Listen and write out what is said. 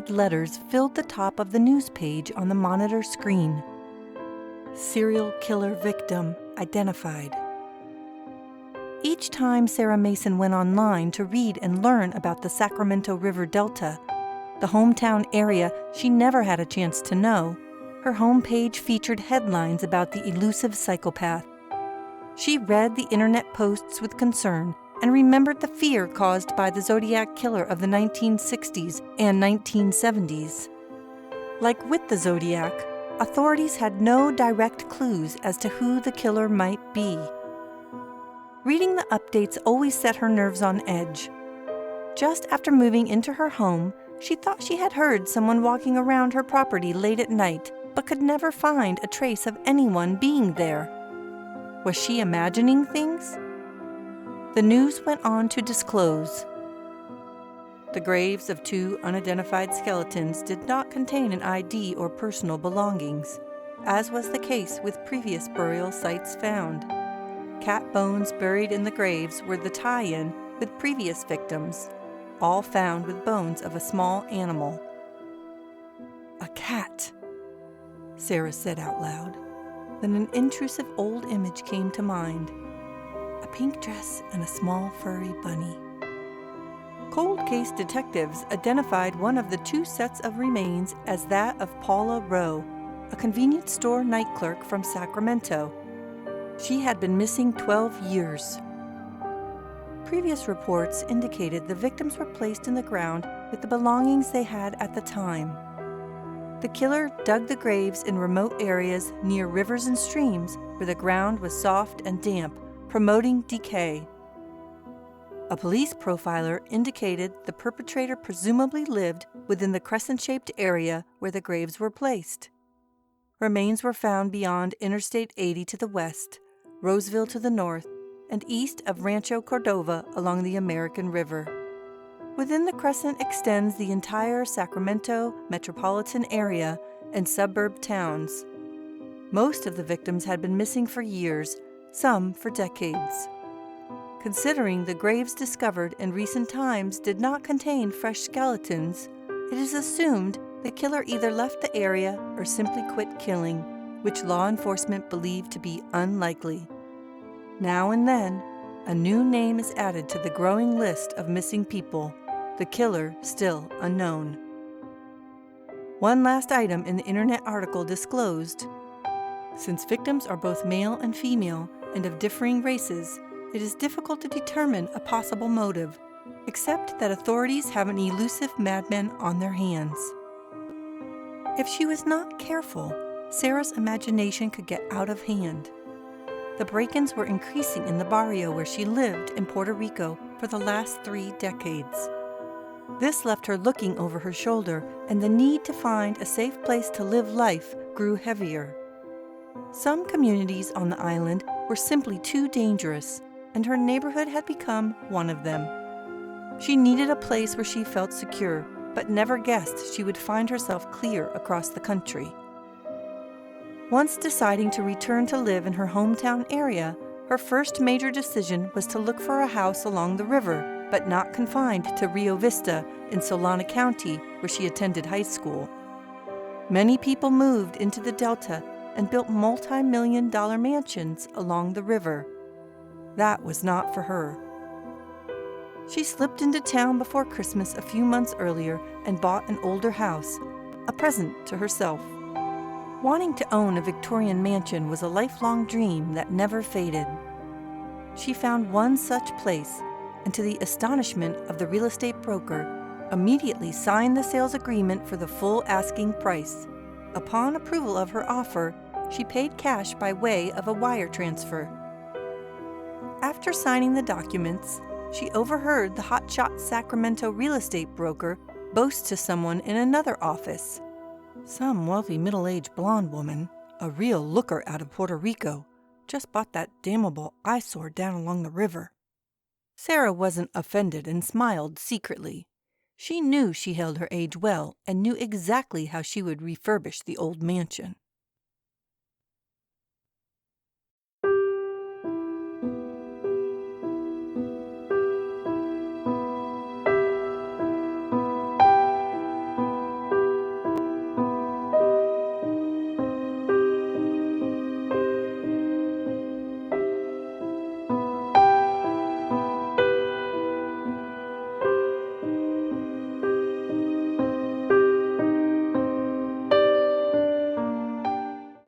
red letters filled the top of the news page on the monitor screen. Serial killer victim identified. Each time Sara Mason went online to read and learn about the Sacramento River Delta, the hometown area she never had a chance to know, her homepage featured headlines about the elusive psychopath. She read the internet posts with concern and remembered the fear caused by the Zodiac killer of the 1960s and 1970s. Like with the Zodiac, authorities had no direct clues as to who the killer might be. Reading the updates always set her nerves on edge. Just after moving into her home, she thought she had heard someone walking around her property late at night, but could never find a trace of anyone being there. Was she imagining things? The news went on to disclose. The graves of 2 unidentified skeletons did not contain an ID or personal belongings, as was the case with previous burial sites found. Cat bones buried in the graves were the tie-in with previous victims, all found with bones of a small animal. "A cat," Sara said out loud. Then an intrusive old image came to mind. A pink dress and a small furry bunny. Cold case detectives identified one of the 2 sets of remains as that of Paula Rowe, a convenience store night clerk from Sacramento. She had been missing 12 years. Previous reports indicated the victims were placed in the ground with the belongings they had at the time. The killer dug the graves in remote areas near rivers and streams where the ground was soft and damp, promoting decay. A police profiler indicated the perpetrator presumably lived within the crescent-shaped area where the graves were placed. Remains were found beyond Interstate 80 to the west, Roseville to the north, and east of Rancho Cordova along the American River. Within the crescent extends the entire Sacramento metropolitan area and suburb towns. Most of the victims had been missing for years, some for decades. Considering the graves discovered in recent times did not contain fresh skeletons, it is assumed the killer either left the area or simply quit killing, which law enforcement believed to be unlikely. Now and then, a new name is added to the growing list of missing people, the killer still unknown. One last item in the internet article disclosed: since victims are both male and female and of differing races, it is difficult to determine a possible motive, except that authorities have an elusive madman on their hands. If she was not careful, Sara's imagination could get out of hand. The break-ins were increasing in the barrio where she lived in Puerto Rico for the last 3 decades. This left her looking over her shoulder, and the need to find a safe place to live life grew heavier. Some communities on the island were simply too dangerous, and her neighborhood had become one of them. She needed a place where she felt secure, but never guessed she would find herself clear across the country. Once deciding to return to live in her hometown area, her first major decision was to look for a house along the river, but not confined to Rio Vista in Solana County, where she attended high school. Many people moved into the Delta and built multi-million-dollar mansions along the river. That was not for her. She slipped into town before Christmas a few months earlier and bought an older house, a present to herself. Wanting to own a Victorian mansion was a lifelong dream that never faded. She found one such place, and to the astonishment of the real estate broker, immediately signed the sales agreement for the full asking price. Upon approval of her offer, she paid cash by way of a wire transfer. After signing the documents, she overheard the hotshot Sacramento real estate broker boast to someone in another office. Some wealthy middle-aged blonde woman, a real looker out of Puerto Rico, just bought that damnable eyesore down along the river. Sara wasn't offended and smiled secretly. She knew she held her age well and knew exactly how she would refurbish the old mansion.